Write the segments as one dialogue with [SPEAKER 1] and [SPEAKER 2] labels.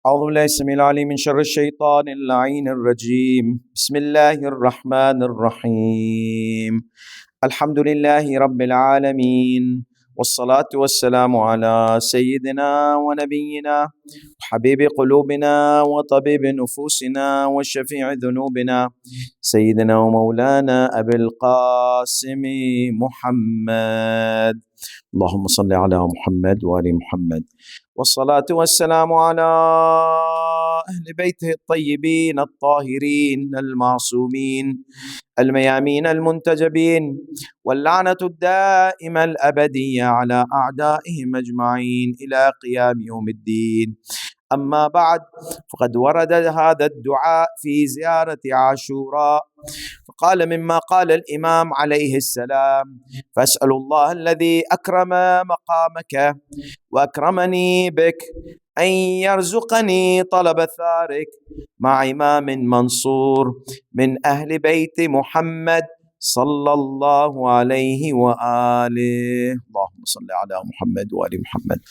[SPEAKER 1] أعوذ بالله السميع العليم من شر الشيطان اللعين الرجيم. بسم الله الرحمن الرحيم. الحمد لله رب العالمين، والصلاة والسلام على سيدنا ونبينا وحبيب قلوبنا وطبيب نفوسنا وشفيع ذنوبنا سيدنا ومولانا أبي القاسم محمد. اللهم صل على محمد وآل محمد، والصلاة والسلام على أهل بيته الطيبين الطاهرين المعصومين الميامين المنتجبين، واللعنة الدائمة الأبدية على أعدائهم أجمعين إلى قيام يوم الدين. أما بعد، فقد ورد هذا الدعاء في زيارة عاشوراء، فقال مما قال الإمام عليه السلام: فأسأل الله الذي أكرم مقامك وأكرمني بك أن يرزقني طلب ثارك مع إمام منصور من أهل بيت محمد صلى الله عليه وآله. اللهم صل على محمد وآل محمد.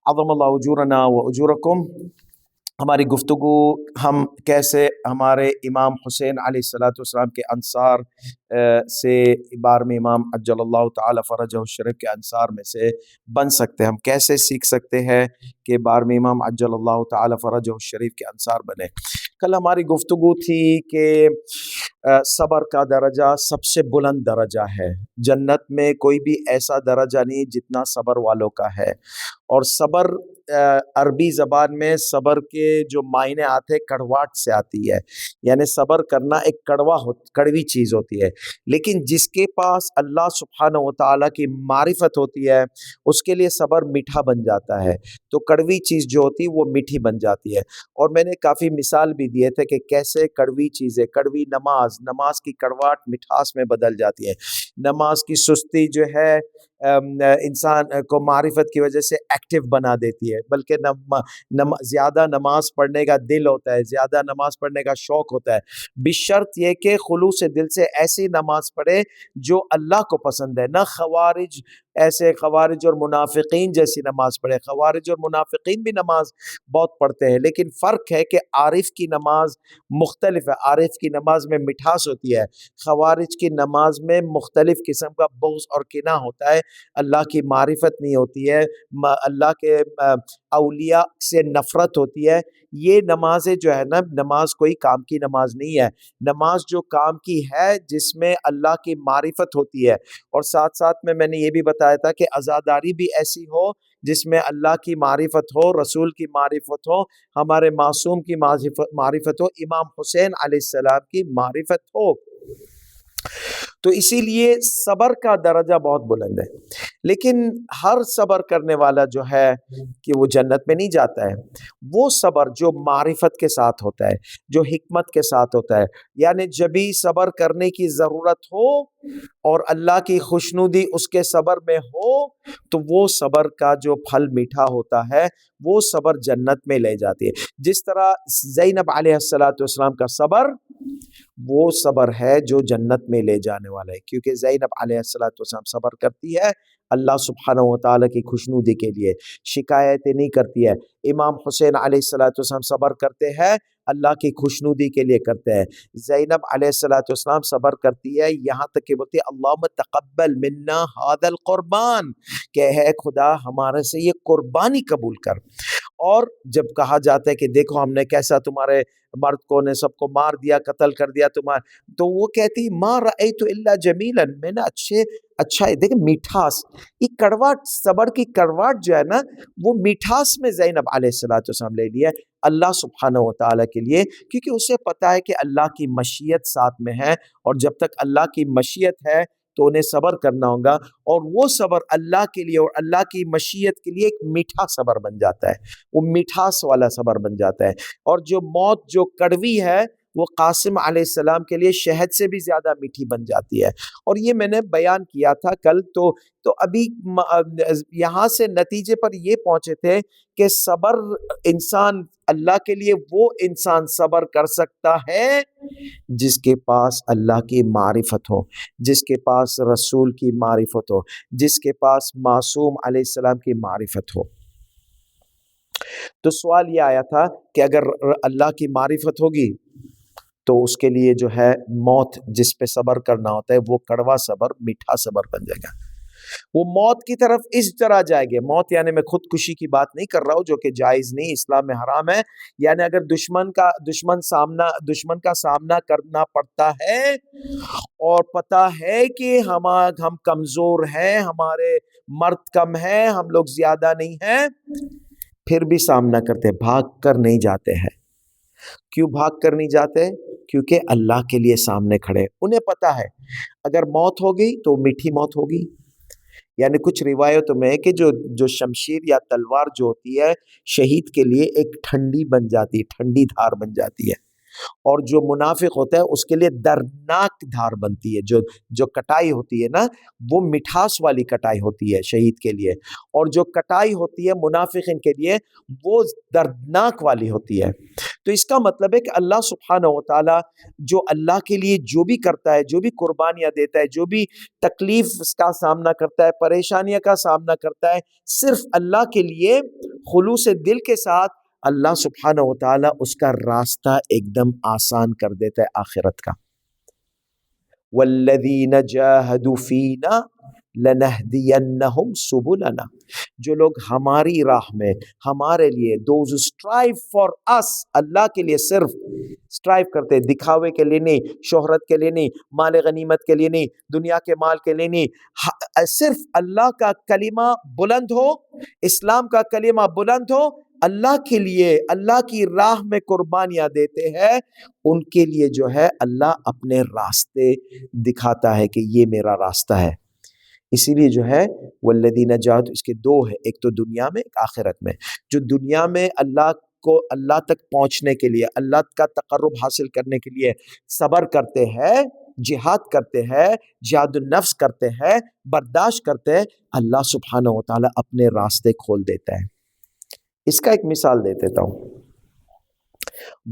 [SPEAKER 1] عظم اللہ اجورنا و اجورکم. ہماری گفتگو ہم کیسے ہمارے امام حسین علیہ الصلوۃ والسلام کے انصار سے، بارہویں امام عجل اللہ تعالی فرجہ الشریف کے انصار میں سے بن سکتے ہیں، ہم کیسے سیکھ سکتے ہیں کہ بارہویں امام عجل اللہ تعالی فرجہ الشریف کے انصار بنے. کل ہماری گفتگو تھی کہ صبر کا درجہ سب سے بلند درجہ ہے. جنت میں کوئی بھی ایسا درجہ نہیں جتنا صبر والوں کا ہے. اور صبر عربی زبان میں صبر کے جو معنی آتے ہیں کڑواہٹ سے آتی ہے، یعنی صبر کرنا ایک کڑوی چیز ہوتی ہے. لیکن جس کے پاس اللہ سبحانہ و تعالیٰ کی معرفت ہوتی ہے اس کے لیے صبر میٹھا بن جاتا ہے. تو کڑوی چیز جو ہوتی ہے وہ میٹھی بن جاتی ہے. اور میں نے کافی مثال بھی دیے تھے کہ کیسے کڑوی چیزیں، کڑوی نماز کی کڑواہٹ مٹھاس میں بدل جاتی ہے. نماز کی سستی جو ہے انسان کو معرفت کی وجہ سے ایکٹیو بنا دیتی ہے، بلکہ زیادہ نماز پڑھنے کا دل ہوتا ہے، زیادہ نماز پڑھنے کا شوق ہوتا ہے، بشرط یہ کہ خلوص دل سے ایسی نماز پڑھے جو اللہ کو پسند ہے. نہ خوارج اور منافقین جیسی نماز پڑھے. خوارج اور منافقین بھی نماز بہت پڑھتے ہیں، لیکن فرق ہے کہ عارف کی نماز مختلف ہے. عارف کی نماز میں مٹھاس ہوتی ہے، خوارج کی نماز میں مختلف قسم کا بغض اور کینہ ہوتا ہے. اللہ کی معرفت نہیں ہوتی ہے، اللہ کے اولیاء سے نفرت ہوتی ہے. یہ نمازیں جو ہے نا، نماز کوئی کام کی نماز نہیں ہے. نماز جو کام کی ہے جس میں اللہ کی معرفت ہوتی ہے. اور ساتھ ساتھ میں نے یہ بھی بتایا تھا کہ عزاداری بھی ایسی ہو جس میں اللہ کی معرفت ہو، رسول کی معرفت ہو، ہمارے معصوم کی معرفت ہو، امام حسین علیہ السلام کی معرفت ہو. تو اسی لیے صبر کا درجہ بہت بلند ہے. لیکن ہر صبر کرنے والا جو ہے کہ وہ جنت میں نہیں جاتا ہے. وہ صبر جو معرفت کے ساتھ ہوتا ہے، جو حکمت کے ساتھ ہوتا ہے، یعنی جبھی صبر کرنے کی ضرورت ہو اور اللہ کی خوشنودی اس کے صبر میں ہو تو وہ صبر کا جو پھل میٹھا ہوتا ہے وہ صبر جنت میں لے جاتی ہے. جس طرح زینب علیہ السلام کا صبر وہ صبر ہے جو جنت میں لے جانے والا ہے، کیونکہ زینب علیہ السلام صبر کرتی ہے اللہ سبحانہ و تعالیٰ کی خوشنودی کے لیے، شکایتیں نہیں کرتی ہے. امام حسین علیہ السلام صبر کرتے ہیں اللہ کی خوشنودی کے لیے کرتے ہیں. زینب علیہ السلام صبر کرتی ہے یہاں تک کہ بولتی ہے اللہم تقبل منا ھذا القربان، کہ اے خدا ہمارے سے یہ قربانی قبول کر. اور جب کہا جاتا ہے کہ دیکھو ہم نے کیسا تمہارے مرد کو نے سب کو مار دیا، قتل کر دیا تمہارے، تو وہ کہتی ما رأیت الا جمیلا، میں نے اچھا دیکھیں مٹھاس، یہ کڑواہٹ، صبر کی کڑواہٹ جو ہے نا وہ مٹھاس میں زینب علیہ السلام لے لیا اللہ سبحانہ و تعالیٰ کے لیے، کیونکہ اسے پتا ہے کہ اللہ کی مشیت ساتھ میں ہے، اور جب تک اللہ کی مشیت ہے تو انہیں صبر کرنا ہوگا. اور وہ صبر اللہ کے لیے اور اللہ کی مشیت کے لیے ایک میٹھا صبر بن جاتا ہے، وہ میٹھاس والا صبر بن جاتا ہے. اور جو موت جو کڑوی ہے وہ قاسم علیہ السلام کے لیے شہد سے بھی زیادہ میٹھی بن جاتی ہے. اور یہ میں نے بیان کیا تھا کل. تو ابھی یہاں سے نتیجے پر یہ پہنچے تھے کہ صبر انسان، اللہ کے لیے وہ انسان صبر کر سکتا ہے جس کے پاس اللہ کی معرفت ہو، جس کے پاس رسول کی معرفت ہو، جس کے پاس معصوم علیہ السلام کی معرفت ہو. تو سوال یہ آیا تھا کہ اگر اللہ کی معرفت ہوگی تو اس کے لیے جو ہے موت جس پہ صبر کرنا ہوتا ہے وہ کڑوا صبر میٹھا صبر بن جائے گا، وہ موت کی طرف اس طرح جائے گے. موت یعنی میں خودکشی کی بات نہیں کر رہا ہوں جو کہ جائز نہیں، اسلام میں حرام ہے. یعنی اگر دشمن کا سامنا کرنا پڑتا ہے اور پتہ ہے کہ ہم کمزور ہیں، ہمارے مرد کم ہیں، ہم لوگ زیادہ نہیں ہیں، پھر بھی سامنا کرتے، بھاگ کر نہیں جاتے ہیں. کیوں بھاگ کر نہیں جاتے؟ کیونکہ اللہ کے لیے سامنے کھڑے. انہیں پتا ہے اگر موت ہوگی تو میٹھی موت ہوگی. یعنی کچھ روایتوں میں ہے کہ جو شمشیر یا تلوار جو ہوتی ہے شہید کے لیے ایک ٹھنڈی بن جاتی ہے، ٹھنڈی دھار بن جاتی ہے، اور جو منافق ہوتا ہے اس کے لیے دردناک دھار بنتی ہے. جو کٹائی ہوتی ہے نا وہ مٹھاس والی کٹائی ہوتی ہے شہید کے لیے، اور جو کٹائی ہوتی ہے منافقین کے لیے وہ دردناک والی ہوتی ہے. تو اس کا مطلب ہے کہ اللہ سبحانہ و تعالی جو اللہ کے لیے جو بھی کرتا ہے، جو بھی قربانیاں دیتا ہے، جو بھی تکلیف کا سامنا کرتا ہے، پریشانیاں کا سامنا کرتا ہے، صرف اللہ کے لیے خلوص دل کے ساتھ، اللہ سبحانہ و تعالی اس کا راستہ ایک دم آسان کر دیتا ہے آخرت کا. والذین جاہدوا فینا لنہدینہم سبلنا، جو لوگ ہماری راہ میں ہمارے لیے، those who strive for us، اللہ کے لیے صرف اسٹرائیو کرتے، دکھاوے کے لیے نہیں، شہرت کے لیے نہیں، مال غنیمت کے لیے نہیں، دنیا کے مال کے لیے نہیں، صرف اللہ کا کلمہ بلند ہو، اسلام کا کلمہ بلند ہو، اللہ کے لیے اللہ کی راہ میں قربانیاں دیتے ہیں، ان کے لیے جو ہے اللہ اپنے راستے دکھاتا ہے کہ یہ میرا راستہ ہے. اسی لیے جو ہے والذین جاہدوا، اس کے دو ہے، ایک تو دنیا میں، ایک آخرت میں. جو دنیا میں اللہ تک پہنچنے کے لیے، اللہ کا تقرب حاصل کرنے کے لیے صبر کرتے ہیں، جہاد کرتے ہیں، جہاد النفس کرتے ہیں، برداشت کرتے ہیں، اللہ سبحانہ و تعالیٰ اپنے راستے کھول دیتا ہے. اس کا ایک مثال دے دیتا ہوں.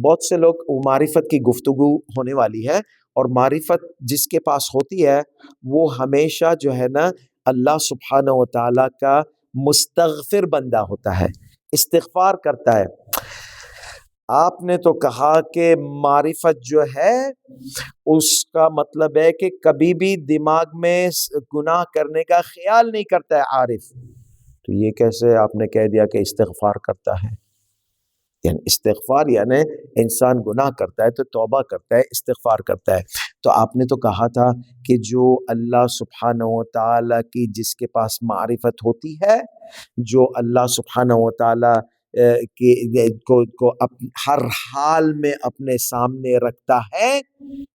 [SPEAKER 1] بہت سے لوگ معرفت کی گفتگو ہونے والی ہے، اور معرفت جس کے پاس ہوتی ہے وہ ہمیشہ جو ہے نا اللہ سبحانہ و تعالیٰ کا مستغفر بندہ ہوتا ہے، استغفار کرتا ہے. آپ نے تو کہا کہ معرفت جو ہے اس کا مطلب ہے کہ کبھی بھی دماغ میں گناہ کرنے کا خیال نہیں کرتا ہے عارف. تو یہ کیسے آپ نے کہہ دیا کہ استغفار کرتا ہے؟ یعنی استغفار یعنی انسان گناہ کرتا ہے تو توبہ کرتا ہے، استغفار کرتا ہے. تو آپ نے تو کہا تھا کہ جو اللہ سبحانہ و تعالیٰ کی جس کے پاس معرفت ہوتی ہے، جو اللہ سبحانہ و تعالیٰ کو ہر حال میں اپنے سامنے رکھتا ہے،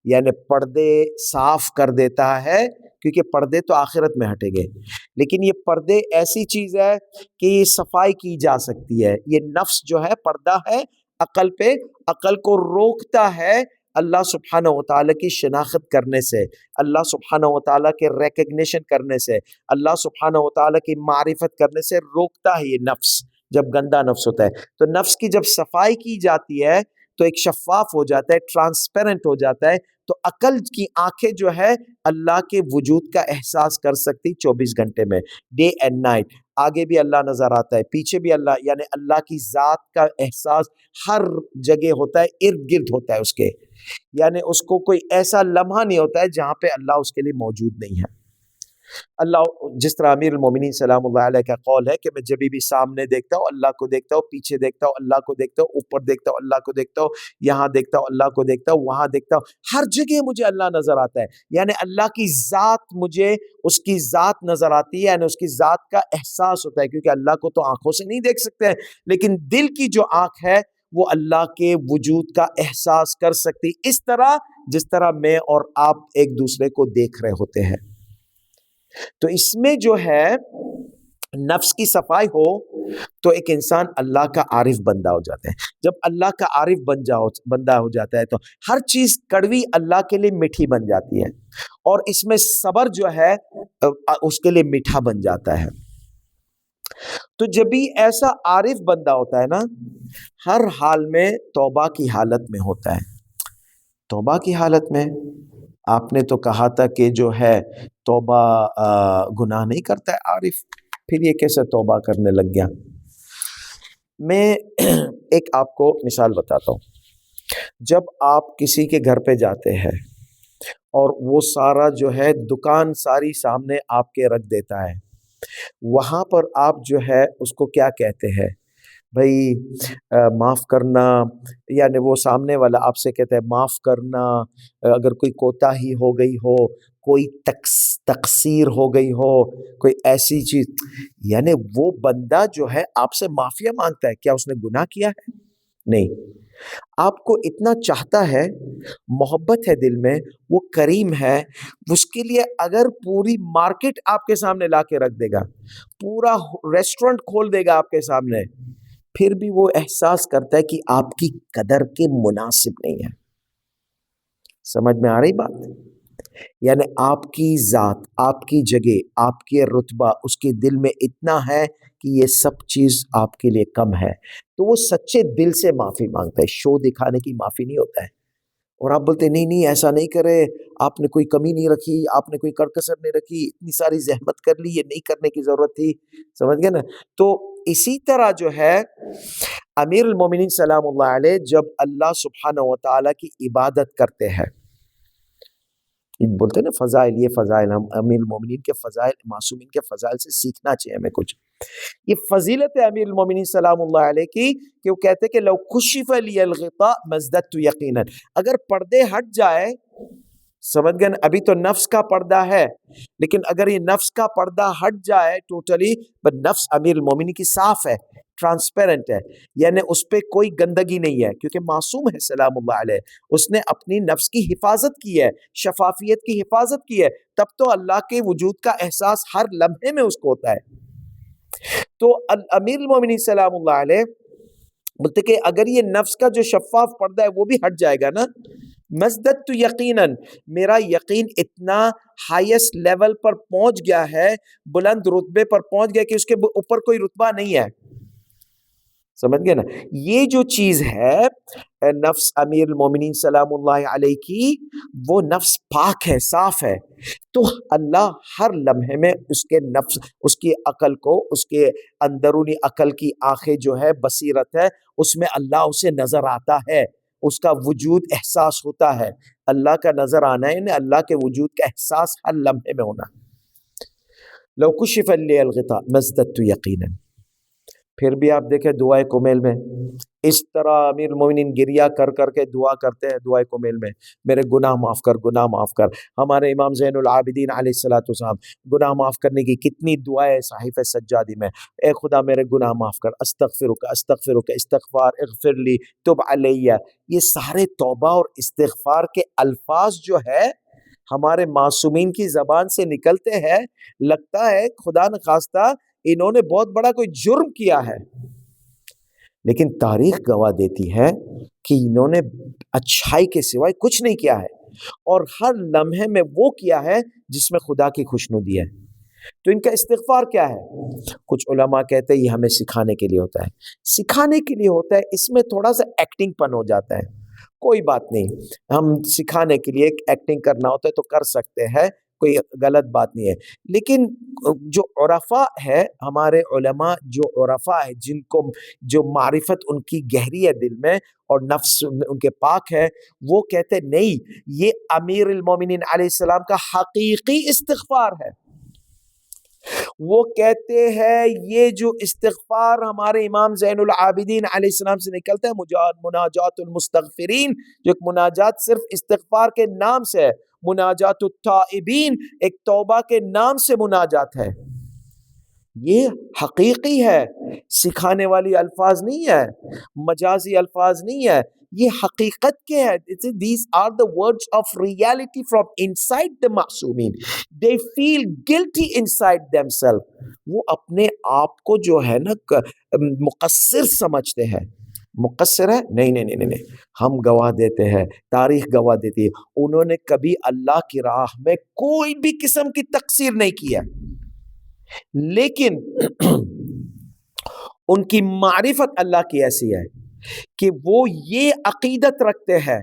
[SPEAKER 1] یعنی پردے صاف کر دیتا ہے، کیونکہ پردے تو آخرت میں ہٹیں گے، لیکن یہ پردے ایسی چیز ہے کہ یہ صفائی کی جا سکتی ہے. یہ نفس جو ہے پردہ ہے عقل پہ، عقل کو روکتا ہے اللہ سبحانہ و تعالیٰ کی شناخت کرنے سے، اللہ سبحانہ و تعالیٰ کے ریکگنیشن کرنے سے، اللہ سبحانہ و تعالیٰ کی معرفت کرنے سے روکتا ہے یہ نفس. جب گندا نفس ہوتا ہے تو نفس کی جب صفائی کی جاتی ہے تو ایک شفاف ہو جاتا ہے، ٹرانسپیرنٹ ہو جاتا ہے. تو عقل کی آنکھیں جو ہے اللہ کے وجود کا احساس کر سکتی 24 گھنٹے میں، ڈے اینڈ نائٹ. آگے بھی اللہ نظر آتا ہے، پیچھے بھی اللہ، یعنی اللہ کی ذات کا احساس ہر جگہ ہوتا ہے، ارد گرد ہوتا ہے اس کے. یعنی اس کو کوئی ایسا لمحہ نہیں ہوتا ہے جہاں پہ اللہ اس کے لیے موجود نہیں ہے. اللہ جس طرح امیر المومنین سلام اللہ علیہ کا قول ہے کہ میں جب بھی سامنے دیکھتا ہوں اللہ کو دیکھتا ہوں، پیچھے دیکھتا ہوں اللہ کو دیکھتا ہوں، اوپر دیکھتا ہوں اللہ کو دیکھتا ہوں، یہاں دیکھتا ہوں اللہ کو دیکھتا ہوں، وہاں دیکھتا ہوں، ہر جگہ مجھے اللہ نظر آتا ہے. یعنی اللہ کی ذات مجھے اس کی ذات نظر آتی ہے، یعنی اس کی ذات کا احساس ہوتا ہے، کیونکہ اللہ کو تو آنکھوں سے نہیں دیکھ سکتے ہیں، لیکن دل کی جو آنکھ ہے وہ اللہ کے وجود کا احساس کر سکتی، اس طرح جس طرح میں اور آپ ایک دوسرے کو دیکھ رہے ہوتے ہیں. تو اس میں جو ہے نفس کی صفائی ہو تو ایک انسان اللہ کا عارف بندہ ہو جاتا ہے. جب اللہ کا عارف بندہ ہو جاتا ہے تو ہر چیز کڑوی اللہ کے لیے میٹھی بن جاتی ہے، اور اس میں صبر جو ہے اس کے لیے میٹھا بن جاتا ہے. تو جب بھی ایسا عارف بندہ ہوتا ہے نا، ہر حال میں توبہ کی حالت میں ہوتا ہے. توبہ کی حالت میں آپ نے تو کہا تھا کہ جو ہے توبہ گناہ نہیں کرتا ہے عارف، پھر یہ کیسے توبہ کرنے لگ گیا؟ میں ایک آپ کو مثال بتاتا ہوں. جب آپ کسی کے گھر پہ جاتے ہیں اور وہ سارا جو ہے دکان ساری سامنے آپ کے رکھ دیتا ہے، وہاں پر آپ جو ہے اس کو کیا کہتے ہیں؟ بھائی معاف کرنا، یعنی وہ سامنے والا آپ سے کہتا ہے معاف کرنا، اگر کوئی کوتاہی ہو گئی ہو، کوئی تقصیر ہو گئی ہو، کوئی ایسی چیز، یعنی وہ بندہ جو ہے آپ سے معافیا مانگتا ہے. کیا اس نے گناہ کیا ہے؟ نہیں. آپ کو اتنا چاہتا ہے، محبت ہے دل میں، وہ کریم ہے، اس کے لیے اگر پوری مارکیٹ آپ کے سامنے لا کے رکھ دے گا، پورا ریسٹورنٹ کھول دے گا آپ کے سامنے، پھر بھی وہ احساس کرتا ہے کہ آپ کی قدر کے مناسب نہیں ہے. سمجھ میں آ رہی بات؟ یعنی آپ کی ذات، آپ کی جگہ، آپ کے رتبہ اس کے دل میں اتنا ہے کہ یہ سب چیز آپ کے لیے کم ہے، تو وہ سچے دل سے معافی مانگتا ہے. شو دکھانے کی معافی نہیں ہوتا ہے. اور آپ بولتے نہیں نہیں ایسا نہیں کرے، آپ نے کوئی کمی نہیں رکھی، آپ نے کوئی کڑکسر نہیں رکھی، اتنی ساری زحمت کر لی، یہ نہیں کرنے کی ضرورت تھی. سمجھ گئے نا؟ تو اسی طرح جو ہے امیر المومنین سلام اللہ علیہ جب اللہ سبحانہ و تعالیٰ کی عبادت کرتے ہیں، بولتے ہیں نا فضائل، یہ فضائل ہم امیر المومنین کے فضائل، معصومین کے فضائل سے سیکھنا چاہیے ہمیں کچھ. یہ فضیلت ہے امیر المومنین سلام اللہ علیہ کی کہ وہ کہتے ہیں کہ لو کشف لی الغطاء مزددت یقینا، اگر پردے ہٹ جائے، سمجھ گئے نا؟ ابھی تو نفس کا پردہ ہے، لیکن اگر یہ نفس کا پردہ ہٹ جائے ٹوٹلی، نفس امیر المومنین کی صاف ہے، ٹرانسپیرنٹ ہے، یعنی اس پہ کوئی گندگی نہیں ہے، کیونکہ معصوم ہے سلام اللہ علیہ. اس نے اپنی نفس کی حفاظت کی ہے، شفافیت کی حفاظت کی ہے، تب تو اللہ کے وجود کا احساس ہر لمحے میں اس کو ہوتا ہے. تو امیر المومنین سلام اللہ علیہ بولتے کہ اگر یہ نفس کا جو شفاف پردہ ہے وہ بھی ہٹ جائے گا نا، مزددت یقیناً، میرا یقین اتنا ہائیسٹ لیول پر پہنچ گیا ہے، بلند رتبے پر پہنچ گیا کہ اس کے اوپر کوئی رتبہ نہیں ہے. سمجھ گئے نا؟ یہ جو چیز ہے نفس امیر المومنین سلام اللہ علیہ کی، وہ نفس پاک ہے، صاف ہے. تو اللہ ہر لمحے میں اس کے نفس، اس کی عقل کو، اس کے اندرونی عقل کی آنکھیں جو ہے، بصیرت ہے، اس میں اللہ اسے نظر آتا ہے، اس کا وجود احساس ہوتا ہے. اللہ کا نظر آنا ہے، یعنی اللہ کے وجود کا احساس ہر لمحے میں ہونا. لو کشف لی الغطاء مزددت یقینا. پھر بھی آپ دیکھیں دعائے کمیل میں اس طرح امیر المومنین گریا کر کر کے دعا کرتے ہیں دعائے کمیل میں، میرے گناہ معاف کر، گناہ معاف کر. ہمارے امام زین العابدین علیہ الصلوۃ والسلام گناہ معاف کرنے کی کتنی دعائیں صحیفہ سجادی میں، اے خدا میرے گناہ معاف کر، استغفرک استغفرک، استغفار، اغفر لی، تب علیہ. یہ سارے توبہ اور استغفار کے الفاظ جو ہے ہمارے معصومین کی زبان سے نکلتے ہیں، لگتا ہے خدا نخواستہ انہوں نے بہت بڑا کوئی جرم کیا ہے، لیکن تاریخ گواہ دیتی ہے کہ انہوں نے اچھائی کے سوائے کچھ نہیں کیا ہے، اور ہر لمحے میں وہ کیا ہے جس میں خدا کی خوشنودی ہے. تو ان کا استغفار کیا ہے؟ کچھ علماء کہتے ہیں یہ ہمیں سکھانے کے لیے ہوتا ہے. سکھانے کے لیے ہوتا ہے، اس میں تھوڑا سا ایکٹنگ پن ہو جاتا ہے، کوئی بات نہیں، ہم سکھانے کے لیے ایکٹنگ کرنا ہوتا ہے تو کر سکتے ہیں، کوئی غلط بات نہیں ہے. لیکن جو عرفاء ہے، ہمارے علماء جو عرفاء ہے، جن کو جو معرفت ان کی گہری ہے دل میں اور نفس ان کے پاک ہے، وہ کہتے نہیں، یہ امیر المومنین علیہ السلام کا حقیقی استغفار ہے. وہ کہتے ہیں یہ جو استغفار ہمارے امام زین العابدین علیہ السلام سے نکلتا ہے، مناجات المستغفرین، جو ایک مناجات صرف استغفار کے نام سے ہے، مناجات التائبین ایک توبہ کے نام سے مناجات ہے، یہ حقیقی ہے، سکھانے والی الفاظ نہیں ہے، مجازی الفاظ نہیں ہے، یہ حقیقت کے ہے. These are the words of reality from inside the معصومین. They feel guilty inside themselves. وہ اپنے آپ کو جو ہے نا مقصر سمجھتے ہیں. مقصر ہے؟ نہیں نہیں نہیں نہیں، ہم گواہ دیتے ہیں، تاریخ گواہ دیتی ہے، انہوں نے کبھی اللہ کی راہ میں کوئی بھی قسم کی تقصیر نہیں کیا، لیکن ان کی معرفت اللہ کی ایسی ہے کہ وہ یہ عقیدت رکھتے ہیں،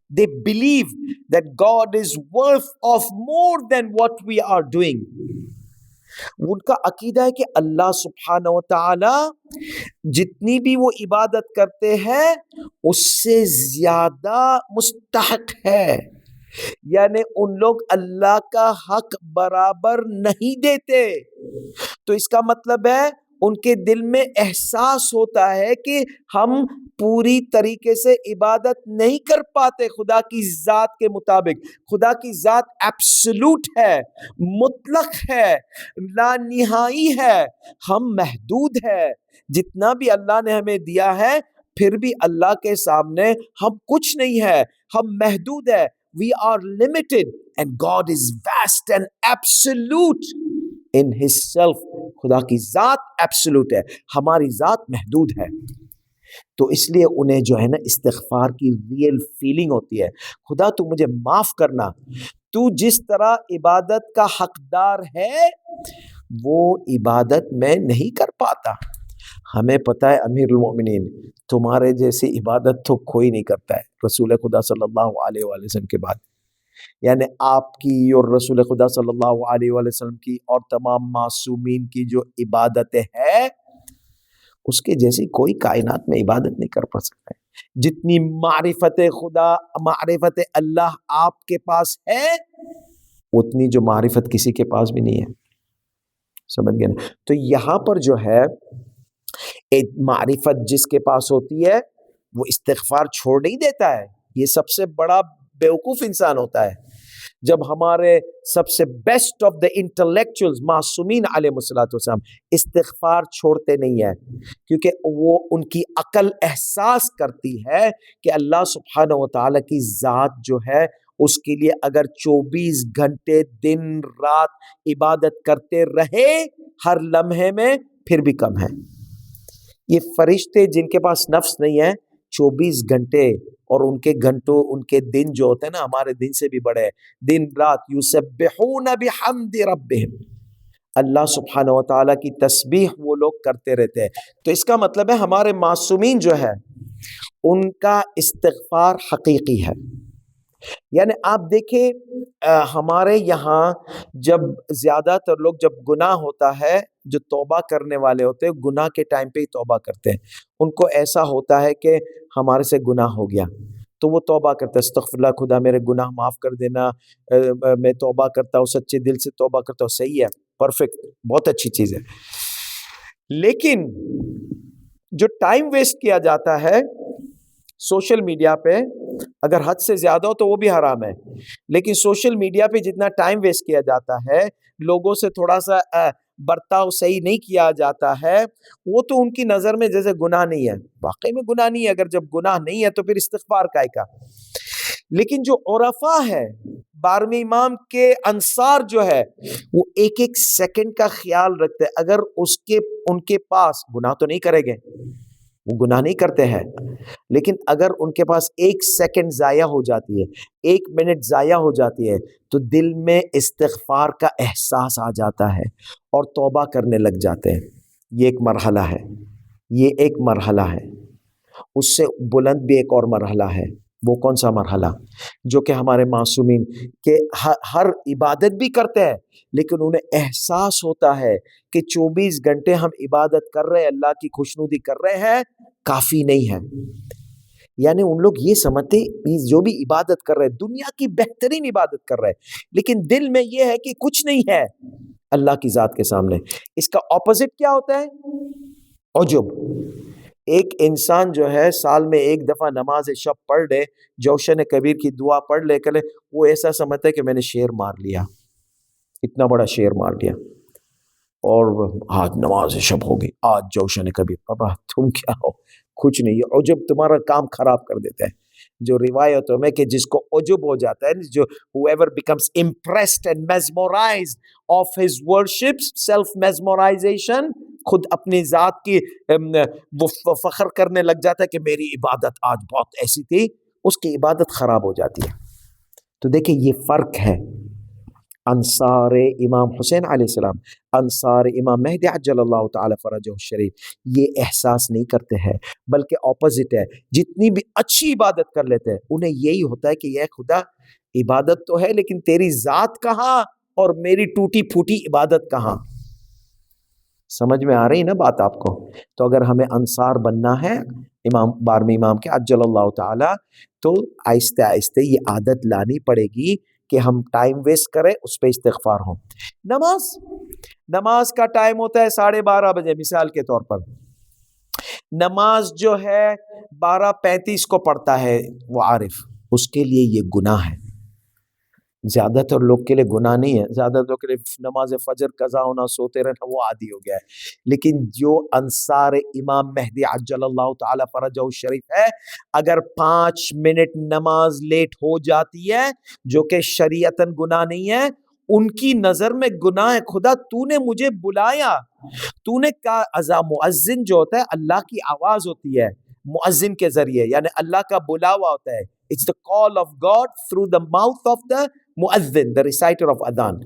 [SPEAKER 1] they believe that God is worth of more than what we are doing. ان کا عقیدہ ہے کہ اللہ سبحانہ و تعالی جتنی بھی وہ عبادت کرتے ہیں اس سے زیادہ مستحق ہے، یعنی ان لوگ اللہ کا حق برابر نہیں دیتے۔ تو اس کا مطلب ہے ان کے دل میں احساس ہوتا ہے کہ ہم پوری طریقے سے عبادت نہیں کر پاتے خدا کی ذات کے مطابق۔ خدا کی ذات ایبسولوٹ ہے، مطلق ہے، لا نہائی ہے، ہم محدود ہے۔ جتنا بھی اللہ نے ہمیں دیا ہے پھر بھی اللہ کے سامنے ہم کچھ نہیں ہے، ہم محدود ہے۔ We are limited and God is vast and absolute in his self. خدا کی ذات ایبسولوٹ ہے، ہماری ذات محدود ہے۔ تو اس لیے انہیں جو ہے نا استغفار کی ریئل فیلنگ ہوتی ہے، خدا تو مجھے معاف کرنا، تو جس طرح عبادت کا حقدار ہے وہ عبادت میں نہیں کر پاتا۔ ہمیں پتہ ہے امیر المومنین تمہارے جیسی عبادت تو کوئی نہیں کرتا ہے رسول خدا صلی اللہ علیہ وآلہ وسلم کے بعد، یعنی آپ کی اور رسول خدا صلی اللہ علیہ وآلہ وسلم کی اور تمام معصومین کی جو عبادتیں ہیں اس کے جیسی کوئی کائنات میں عبادت نہیں کر پا سکتا ہے۔ جتنی معرفت خدا، معرفت اللہ آپ کے پاس ہے اتنی جو معرفت کسی کے پاس بھی نہیں ہے، سمجھ گئے نا؟ تو یہاں پر جو ہے ایک معرفت جس کے پاس ہوتی ہے وہ استغفار چھوڑ نہیں دیتا ہے۔ یہ سب سے بڑا بیوقوف انسان ہوتا ہے جب ہمارے سب سے بیسٹ آف دا انٹلیکچوئلز معصومین علیہ الصلوۃ والسلام استغفار چھوڑتے نہیں ہیں، کیونکہ وہ ان کی عقل احساس کرتی ہے کہ اللہ سبحانہ و تعالیٰ کی ذات جو ہے اس کے لیے اگر 24 گھنٹے دن رات عبادت کرتے رہے ہر لمحے میں پھر بھی کم ہے۔ یہ فرشتے جن کے پاس نفس نہیں ہے 24 گھنٹے اور ان کے گھنٹوں ان کے دن جو ہوتے ہیں نا ہمارے دن سے بھی بڑے، دن رات یسبحون بحمد ربہم، اللہ سبحانہ و تعالیٰ کی تسبیح وہ لوگ کرتے رہتے ہیں۔ تو اس کا مطلب ہے ہمارے معصومین جو ہے ان کا استغفار حقیقی ہے۔ یعنی آپ دیکھیں ہمارے یہاں جب زیادہ تر لوگ جب گناہ ہوتا ہے جو توبہ کرنے والے ہوتے ہیں گناہ کے ٹائم پہ ہی توبہ کرتے ہیں، ان کو ایسا ہوتا ہے کہ ہمارے سے گناہ ہو گیا تو وہ توبہ کرتا ہے، استغفر اللہ خدا میرے گناہ معاف کر دینا، میں توبہ کرتا ہوں، سچے دل سے توبہ کرتا ہوں۔ صحیح ہے، پرفیکٹ، بہت اچھی چیز ہے۔ لیکن جو ٹائم ویسٹ کیا جاتا ہے سوشل میڈیا پہ، اگر حد سے زیادہ ہو تو وہ بھی حرام ہے، لیکن سوشل میڈیا پہ جتنا ٹائم ویسٹ کیا جاتا ہے، لوگوں سے تھوڑا سا برتاؤ صحیح نہیں کیا جاتا ہے، وہ تو ان کی نظر میں جیسے گناہ نہیں ہے۔ واقعی میں گناہ نہیں ہے، اگر جب گناہ نہیں ہے تو پھر استغفار کائے کا۔ لیکن جو عرفاء ہے 12ویں امام کے انصار جو ہے وہ ایک ایک سیکنڈ کا خیال رکھتے ہیں، اگر ان کے پاس گناہ تو نہیں کرے گے، وہ گناہ نہیں کرتے ہیں، لیکن اگر ان کے پاس 1 سیکنڈ ضائع ہو جاتی ہے، 1 منٹ ضائع ہو جاتی ہے تو دل میں استغفار کا احساس آ جاتا ہے اور توبہ کرنے لگ جاتے ہیں۔ یہ ایک مرحلہ ہے، یہ ایک مرحلہ ہے۔ اس سے بلند بھی ایک اور مرحلہ ہے۔ وہ کون سا مرحلہ؟ جو کہ ہمارے معصومین کہ ہر عبادت بھی کرتے ہیں لیکن انہیں احساس ہوتا ہے کہ 24 گھنٹے ہم عبادت کر رہے ہیں، اللہ کی خوشنودی کر رہے ہیں، کافی نہیں ہے۔ یعنی ان لوگ یہ سمجھتے جو بھی عبادت کر رہے ہیں دنیا کی بہترین عبادت کر رہے ہیں، لیکن دل میں یہ ہے کہ کچھ نہیں ہے اللہ کی ذات کے سامنے۔ اس کا اپوزٹ کیا ہوتا ہے؟ عجب۔ ایک انسان جو ہے سال میں 1 دفعہ نماز شب پڑھ لے، جوشن کبیر کی دعا پڑھ لے کرے، وہ ایسا سمجھتا ہے کہ میں نے شیر مار لیا، اتنا بڑا شیر مار لیا، اور آج نماز شب ہوگی، آج جوشن کبیر۔ بابا تم کیا ہو؟ کچھ نہیں۔ یہ عجب تمہارا کام خراب کر دیتا ہے۔ جو روایتوں میں کہ جس کو عجب ہو جاتا ہے، جو whoever becomes impressed and mesmerized of his worship, self mesmerization، خود اپنی ذات کی وہ فخر کرنے لگ جاتا ہے کہ میری عبادت آج بہت ایسی تھی، اس کی عبادت خراب ہو جاتی ہے۔ تو دیکھیں یہ فرق ہے انصار امام حسین علیہ السلام، انصار امام مہدی عجل اللہ تعالی فرجہ الشریف، یہ احساس نہیں کرتے ہیں، بلکہ اپوزٹ ہے۔ جتنی بھی اچھی عبادت کر لیتے ہیں انہیں یہی ہوتا ہے کہ یہ خدا عبادت تو ہے لیکن تیری ذات کہاں اور میری ٹوٹی پھوٹی عبادت کہاں؟ سمجھ میں آ رہی نا بات آپ کو؟ تو اگر ہمیں انصار بننا ہے امام 12ویں امام کے عجل اللہ تعالی، تو آہستہ آہستہ یہ عادت لانی پڑے گی کہ ہم ٹائم ویسٹ کریں، اس پہ استغفار ہوں۔ نماز کا ٹائم ہوتا ہے 12:30 بجے، مثال کے طور پر نماز جو ہے 12:35 کو پڑھتا ہے وہ عارف، اس کے لیے یہ گناہ ہے۔ زیادہ تر لوگ کے لیے گناہ نہیں ہے، زیادہ تر لوگ کے لیے نماز فجر قضا ہونا، سوتے رہنا، وہ عادی ہو گیا ہے۔ لیکن جو انصار امام مہدی عجل اللہ تعالی فرجہ الشریف ہے، اگر 5 منٹ نماز لیٹ ہو جاتی ہے، جو کہ شریعتاً گناہ نہیں ہے، ان کی نظر میں گناہ ہے۔ خدا تو نے مجھے بلایا، تو نے کہا اذا مؤذن جو ہوتا ہے اللہ کی آواز ہوتی ہے مؤذن کے ذریعے، یعنی اللہ کا بلاوا ہوتا ہے۔ It's the call of God through the mouth of the مؤذن, the reciter of adhan.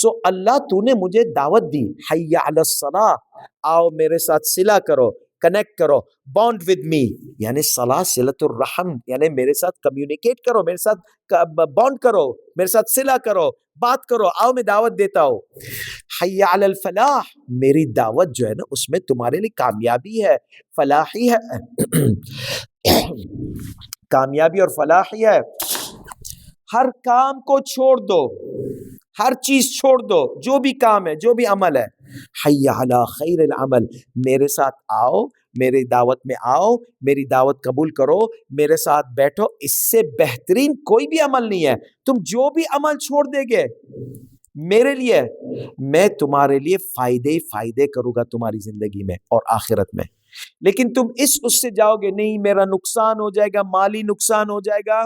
[SPEAKER 1] So اللہ تو نے مجھے دعوت دی، حی علی الصلاح، آؤ میرے ساتھ صلہ کرو، کنیکٹ کرو، بانڈ ود می، یعنی صلاح صلۃ الرحم، یعنی میرے ساتھ کمیونیکیٹ کرو، میرے ساتھ بانڈ کرو، میرے ساتھ صلہ کرو، بات کرو، آؤ میں دعوت دیتا ہوں۔ حی علی الفلاح، میری دعوت جو ہے نا اس میں تمہارے لیے کامیابی ہے، فلاحی ہے، کامیابی اور فلاحی ہے۔ ہر کام کو چھوڑ دو، ہر چیز چھوڑ دو، جو بھی کام ہے، جو بھی عمل ہے، حی علی خیر العمل، میرے ساتھ آؤ، میری دعوت میں آؤ، میری دعوت قبول کرو، میرے ساتھ بیٹھو۔ اس سے بہترین کوئی بھی عمل نہیں ہے۔ تم جو بھی عمل چھوڑ دے گے میرے لیے، میں تمہارے لیے فائدے کروں گا تمہاری زندگی میں اور آخرت میں۔ لیکن تم اس سے جاؤ گے نہیں، میرا نقصان ہو جائے گا، مالی نقصان ہو جائے گا،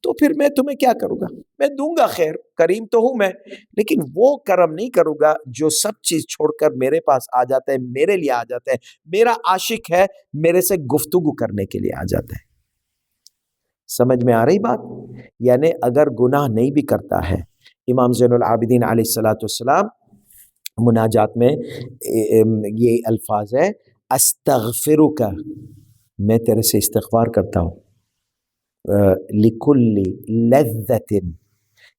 [SPEAKER 1] تو پھر میں تمہیں کیا کروں گا؟ میں دوں گا خیر، کریم تو ہوں میں، لیکن وہ کرم نہیں کروں گا جو سب چیز چھوڑ کر میرے پاس آ جاتا ہے، میرے لیے آ جاتا ہے، میرا عاشق ہے، میرے سے گفتگو کرنے کے لیے آ جاتا ہے۔ سمجھ میں آ رہی بات؟ یعنی اگر گناہ نہیں بھی کرتا ہے، امام زین العابدین علیہ السلام مناجات میں یہ الفاظ ہے، استغفرک، میں تیرے سے استغفار کرتا ہوں، لکل لذت،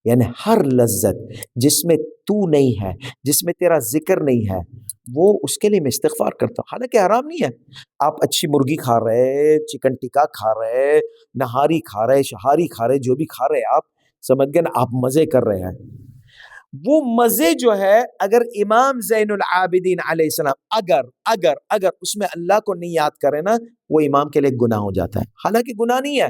[SPEAKER 1] یعنی ہر لذت جس میں تو نہیں ہے، جس میں تیرا ذکر نہیں ہے، وہ اس کے لیے میں استغفار کرتا ہوں۔ حالانکہ حرام نہیں ہے، آپ اچھی مرغی کھا رہے، چکن ٹکا کھا رہے، نہاری کھا رہے، شہاری کھا رہے، جو بھی کھا رہے آپ سمجھ گئے نا، آپ مزے کر رہے ہیں۔ وہ مزے جو ہے اگر امام زین العابدین علیہ السلام اگر اس میں اللہ کو نہیں یاد کرے نا، وہ امام کے لیے گناہ ہو جاتا ہے۔ حالانکہ گناہ نہیں ہے،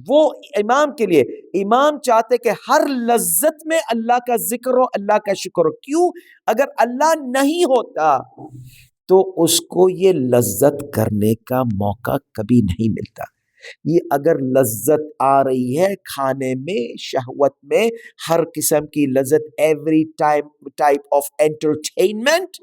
[SPEAKER 1] وہ امام کے لیے، امام چاہتے کہ ہر لذت میں اللہ کا ذکر ہو، اللہ کا شکر ہو۔ کیوں؟ اگر اللہ نہیں ہوتا تو اس کو یہ لذت کرنے کا موقع کبھی نہیں ملتا۔ یہ اگر لذت آ رہی ہے کھانے میں، شہوت میں، ہر قسم کی لذت، every type of entertainment,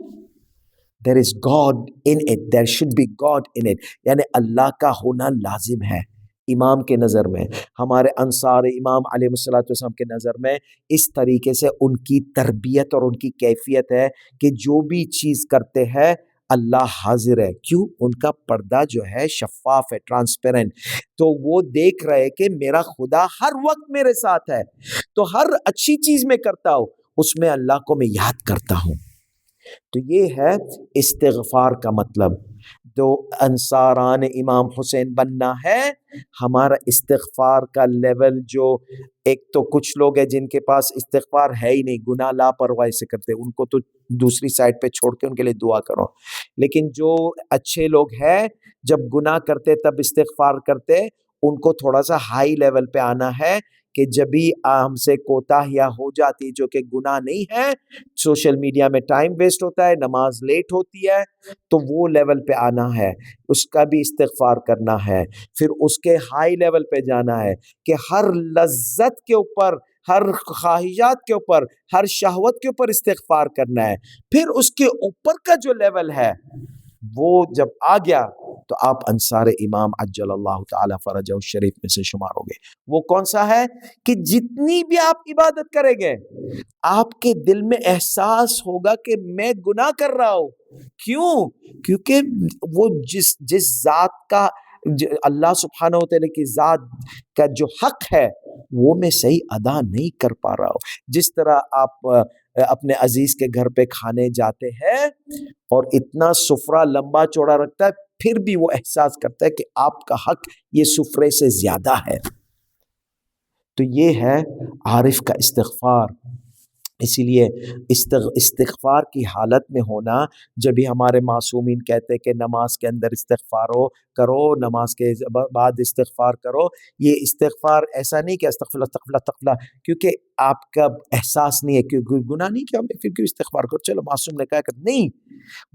[SPEAKER 1] there is God in it, there should be God in it، یعنی اللہ کا ہونا لازم ہے امام کے نظر میں۔ ہمارے انصار امام علیہ الصلوۃ والسلام کے نظر میں اس طریقے سے ان کی تربیت اور ان کی کیفیت ہے کہ جو بھی چیز کرتے ہیں اللہ حاضر ہے۔ کیوں؟ ان کا پردہ جو ہے شفاف ہے، ٹرانسپیرنٹ، تو وہ دیکھ رہے کہ میرا خدا ہر وقت میرے ساتھ ہے، تو ہر اچھی چیز میں کرتا ہوں، اس میں اللہ کو میں یاد کرتا ہوں۔ تو یہ ہے استغفار کا مطلب۔ تو انصاران امام حسین بننا ہے، ہمارا استغفار کا لیول جو، ایک تو کچھ لوگ ہیں جن کے پاس استغفار ہے ہی نہیں، گناہ لاپرواہی سے کرتے، ان کو تو دوسری سائڈ پہ چھوڑ کے ان کے لیے دعا کرو۔ لیکن جو اچھے لوگ ہیں جب گناہ کرتے تب استغفار کرتے، ان کو تھوڑا سا ہائی لیول پہ آنا ہے کہ جب بھی ہم سے کوتاہیاں ہو جاتی جو کہ گناہ نہیں ہے، سوشل میڈیا میں ٹائم ویسٹ ہوتا ہے، نماز لیٹ ہوتی ہے، تو وہ لیول پہ آنا ہے، اس کا بھی استغفار کرنا ہے۔ پھر اس کے ہائی لیول پہ جانا ہے کہ ہر لذت کے اوپر، ہر خواہشات کے اوپر، ہر شہوت کے اوپر استغفار کرنا ہے۔ پھر اس کے اوپر کا جو لیول ہے وہ جب آ گیا تو آپ انصار امام عجل اللہ تعالی فرجہ الشریف میں سے شمار ہو گئے۔ وہ کون سا ہے کہ جتنی بھی آپ عبادت کریں گے، آپ کے دل میں احساس ہوگا کہ میں گناہ کر رہا ہوں۔ کیوں؟ کیونکہ وہ جس ذات کا، اللہ سبحانہ و تعالی کی ذات کا جو حق ہے وہ میں صحیح ادا نہیں کر پا رہا ہوں۔ جس طرح آپ اپنے عزیز کے گھر پہ کھانے جاتے ہیں اور اتنا سفرہ لمبا چوڑا رکھتا ہے، پھر بھی وہ احساس کرتا ہے کہ آپ کا حق یہ سفرے سے زیادہ ہے. تو یہ ہے عارف کا استغفار. اسی لیے استغفار کی حالت میں ہونا، جب بھی ہمارے معصومین کہتے کہ نماز کے اندر استغفار کرو، نماز کے بعد استغفار کرو، یہ استغفار ایسا نہیں کہ استغفر اللہ استغفر اللہ استغفر اللہ، کیونکہ آپ کا احساس نہیں ہے کہ گناہ نہیں کیا، پھر کیوں استغفار کرو، چلو معصوم نے کہا کہ نہیں،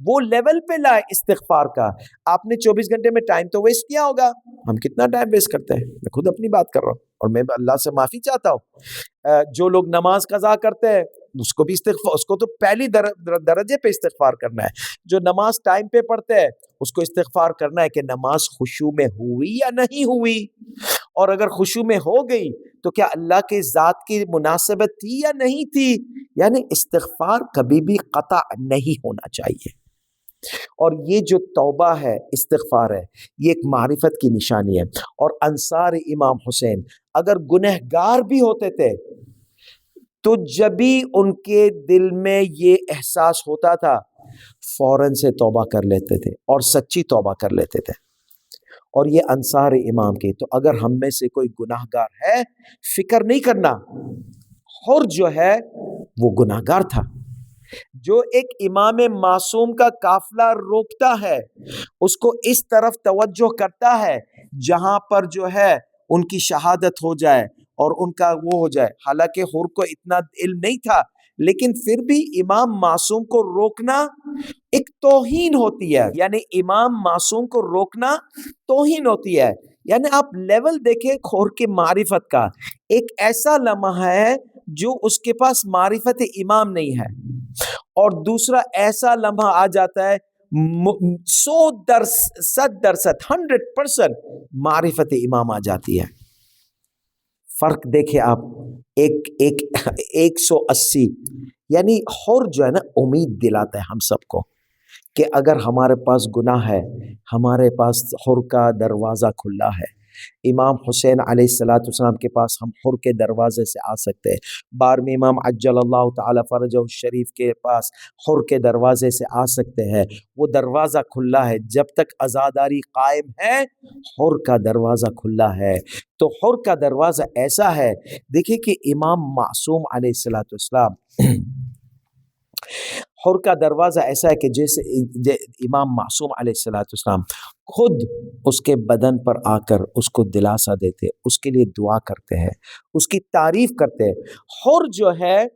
[SPEAKER 1] وہ لیول پہ لائے استغفار کا. آپ نے 24 گھنٹے میں ٹائم تو ویسٹ کیا ہوگا. ہم کتنا ٹائم ویسٹ کرتے ہیں، میں خود اپنی بات کر رہا ہوں اور میں اللہ سے معافی چاہتا ہوں. جو لوگ نماز قضا کرتے ہیں اس کو بھی استغفار، اس کو تو پہلی درجے پہ استغفار کرنا ہے. جو نماز ٹائم پہ پڑھتے ہیں اس کو استغفار کرنا ہے کہ نماز خشوع میں ہوئی یا نہیں ہوئی، اور اگر خشوع میں ہو گئی تو کیا اللہ کے ذات کی مناسبت تھی یا نہیں تھی. یعنی استغفار کبھی بھی قطع نہیں ہونا چاہیے. اور یہ جو توبہ ہے، استغفار ہے، یہ ایک معرفت کی نشانی ہے. اور انصار امام حسین اگر گنہگار بھی ہوتے تھے تو جب بھی ان کے دل میں یہ احساس ہوتا تھا فوراً سے توبہ کر لیتے تھے اور سچی توبہ کر لیتے تھے. اور یہ انصار امام کی. تو اگر ہم میں سے کوئی گناہگار ہے، فکر نہیں کرنا، حر جو ہے وہ گناہگار تھا. جو ایک امام معصوم کا قافلہ روکتا ہے، اس کو اس طرف توجہ کرتا ہے جہاں پر جو ہے ان کی شہادت ہو جائے اور ان کا وہ ہو جائے. حالانکہ حر کو اتنا علم نہیں تھا، لیکن پھر بھی امام معصوم کو روکنا ایک توہین ہوتی ہے. یعنی امام معصوم کو روکنا توہین ہوتی ہے. یعنی آپ لیول دیکھیں حر کی معرفت کا. ایک ایسا لمحہ ہے جو اس کے پاس معرفت امام نہیں ہے، اور دوسرا ایسا لمحہ آ جاتا ہے 100% 100% معرفت امام آ جاتی ہے. فرق دیکھیں آپ، 180. یعنی حر جو ہے نا امید دلاتا ہے ہم سب کو کہ اگر ہمارے پاس گناہ ہے، ہمارے پاس حر کا دروازہ کھلا ہے. امام حسین علیہ السلام کے پاس ہم حر کے دروازے سے آ سکتے ہیں. 12ویں امام عجل اللہ تعالی فرجہ الشریف کے پاس حر کے دروازے سے آ سکتے ہیں. وہ دروازہ کھلا ہے. جب تک عزاداری قائم ہے حر کا دروازہ کھلا ہے. تو حر کا دروازہ ایسا ہے، دیکھیں کہ امام معصوم علیہ السلام حر کا دروازہ ایسا ہے کہ جیسے امام معصوم علیہ السلام خود اس کے بدن پر آ کر اس کو دلاسا دیتے، اس کے لیے دعا کرتے ہیں، اس کی تعریف کرتے ہیں. حر جو ہے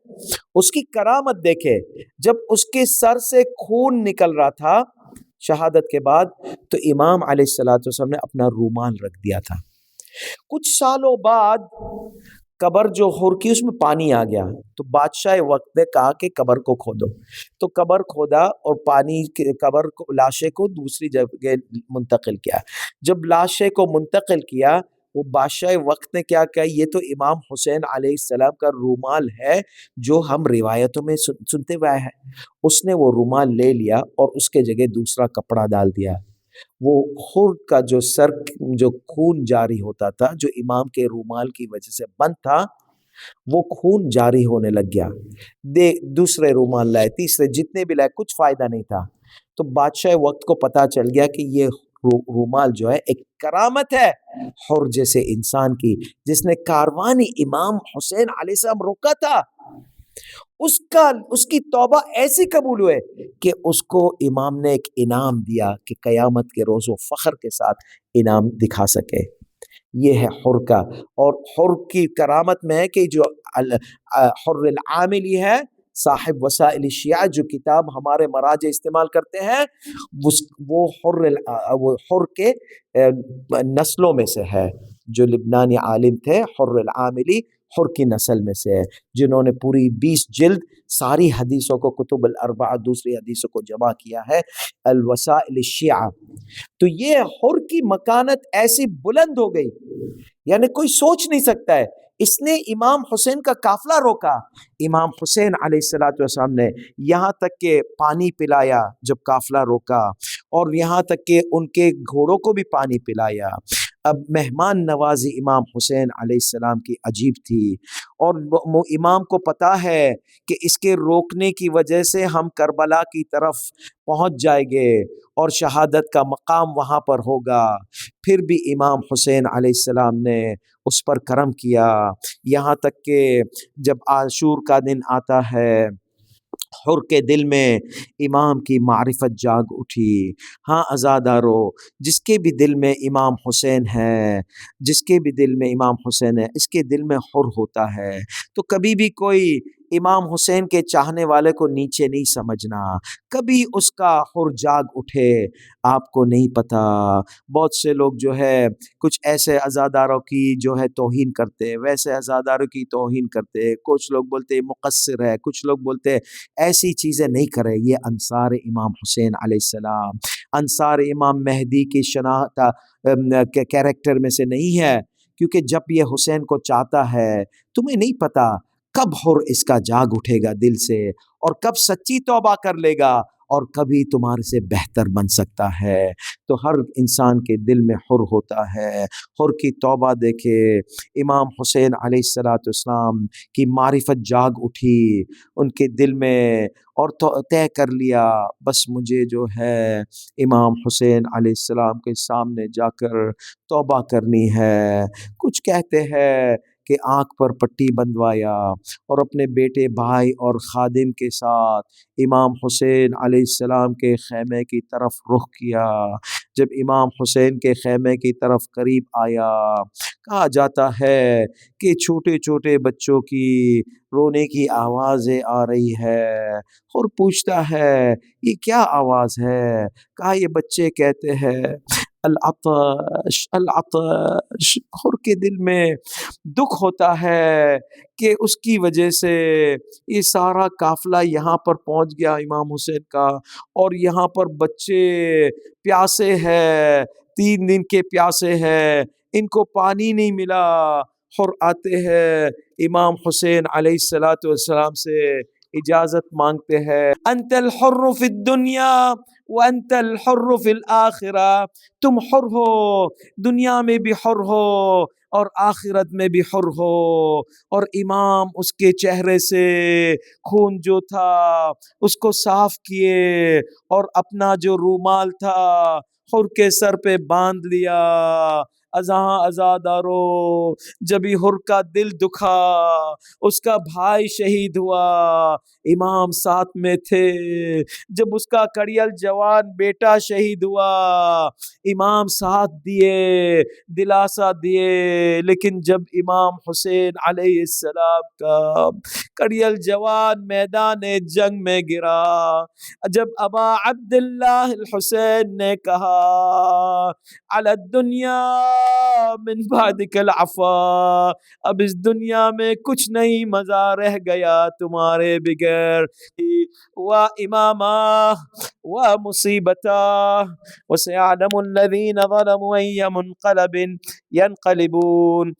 [SPEAKER 1] اس کی کرامت دیکھے، جب اس کے سر سے خون نکل رہا تھا شہادت کے بعد تو امام علیہ السلام نے اپنا رومال رکھ دیا تھا. کچھ سالوں بعد قبر جو حر کی اس میں پانی آ گیا تو بادشاہ وقت نے کہا کہ قبر کو کھودو. تو قبر کھودا اور پانی قبر کو لاشے کو دوسری جگہ منتقل کیا. جب لاشے کو منتقل کیا وہ بادشاہ وقت نے کیا کہا، یہ تو امام حسین علیہ السلام کا رومال ہے جو ہم روایتوں میں سنتے ہوئے ہیں. اس نے وہ رومال لے لیا اور اس کے جگہ دوسرا کپڑا ڈال دیا. وہ حر کا جو سر جو خون جاری ہوتا تھا جو امام کے رومال کی وجہ سے بند تھا وہ خون جاری ہونے لگ گیا. دوسرے رومال لائے، تیسرے، جتنے بھی لائے، کچھ فائدہ نہیں تھا. تو بادشاہ وقت کو پتا چل گیا کہ یہ رومال جو ہے ایک کرامت ہے حر جیسے انسان کی، جس نے کاروان امام حسین علیہ السلام روکا تھا. اس کی توبہ ایسی قبول ہوئے کہ اس کو امام نے ایک انعام دیا کہ قیامت کے روز وہ فخر کے ساتھ انعام دکھا سکے. یہ ہے حر کا. اور حر کی کرامت میں ہے کہ جو حر العاملی ہے، صاحب وسائل الشیعہ، جو کتاب ہمارے مراجع استعمال کرتے ہیں، وہ حر کے نسلوں میں سے ہے. جو لبنانی عالم تھے حر العاملی حر کی نسل میں سے ہے، جنہوں نے پوری 20 جلد ساری حدیثوں کو، کتب الاربعہ، دوسری حدیثوں کو جمع کیا ہے، الوسائل الشیعہ. تو یہ حر کی مکانت ایسی بلند ہو گئی، یعنی کوئی سوچ نہیں سکتا ہے. اس نے امام حسین کا قافلہ روکا. امام حسین علیہ السلام نے یہاں تک کہ پانی پلایا جب قافلہ روکا، اور یہاں تک کہ ان کے گھوڑوں کو بھی پانی پلایا. اب مہمان نوازی امام حسین علیہ السلام کی عجیب تھی، اور امام کو پتہ ہے کہ اس کے روکنے کی وجہ سے ہم کربلا کی طرف پہنچ جائیں گے اور شہادت کا مقام وہاں پر ہوگا، پھر بھی امام حسین علیہ السلام نے اس پر کرم کیا، یہاں تک کہ جب عاشور کا دن آتا ہے، حر کے دل میں امام کی معرفت جاگ اٹھی۔ ہاں عزادارو، جس کے بھی دل میں امام حسین ہے، جس کے بھی دل میں امام حسین ہے، اس کے دل میں حر ہوتا ہے، تو کبھی بھی کوئی امام حسین کے چاہنے والے کو نیچے نہیں سمجھنا، کبھی اس کا حر جاگ اٹھے آپ کو نہیں پتا۔ بہت سے لوگ جو ہے کچھ ایسے عزاداروں کی جو ہے توہین کرتے، ویسے عزاداروں کی توہین کرتے، کچھ لوگ بولتے مقصر ہے، کچھ لوگ بولتے ایسی چیزیں نہیں کرے۔ یہ انصار امام حسین علیہ السلام، انصار امام مہدی کی شناخت کیریکٹر میں سے نہیں ہے، کیونکہ جب یہ حسین کو چاہتا ہے، تمہیں نہیں پتا کب حر اس کا جاگ اٹھے گا دل سے، اور کب سچی توبہ کر لے گا، اور کبھی تمہارے سے بہتر بن سکتا ہے۔ تو ہر انسان کے دل میں حر ہوتا ہے، حر کی توبہ دیکھے امام حسین علیہ السلام کی معرفت جاگ اٹھی ان کے دل میں، اور تو طے کر لیا بس مجھے جو ہے امام حسین علیہ السلام کے سامنے جا کر توبہ کرنی ہے۔ کچھ کہتے ہیں کہ آنکھ پر پٹی بندھوایا اور اپنے بیٹے، بھائی اور خادم کے ساتھ امام حسین علیہ السلام کے خیمے کی طرف رخ کیا۔ جب امام حسین کے خیمے کی طرف قریب آیا، کہا جاتا ہے کہ چھوٹے چھوٹے بچوں کی رونے کی آوازیں آ رہی ہے، اور پوچھتا ہے یہ کیا آواز ہے؟ کہا یہ بچے کہتے ہیں العطش العطش۔ حر کے دل میں دکھ ہوتا ہے کہ اس کی وجہ سے یہ سارا قافلہ یہاں پر پہنچ گیا امام حسین کا، اور یہاں پر بچے پیاسے ہیں، 3 دن کے پیاسے ہیں، ان کو پانی نہیں ملا۔ حر آتے ہیں امام حسین علیہ السلام سے اجازت مانگتے ہیں، انت الحر فی الدنیا وانت الحر فی الآخرہ، تم حر ہو، دنیا میں بھی حر ہو اور آخرت میں بھی حر ہو۔ اور امام اس کے چہرے سے خون جو تھا اس کو صاف کیے، اور اپنا جو رومال تھا حر کے سر پہ باندھ لیا۔ عزادارو، جبھی حر کا دل دکھا، اس کا بھائی شہید ہوا، امام ساتھ میں تھے۔ جب اس کا کڑیل جوان بیٹا شہید ہوا، امام ساتھ دیے، دلاسا دیے، لیکن جب امام حسین علیہ السلام کا کڑیل جوان میدان جنگ میں گرا، جب ابا عبداللہ الحسین نے کہا علی الدنیا من بعدک العفا، اب اس دنیا میں کچھ نہیں، مزہ رہ گیا تمہارے بغیر، و اماما و مصیبتا وسيعلم الذين ظلموا أي منقلب ينقلبون۔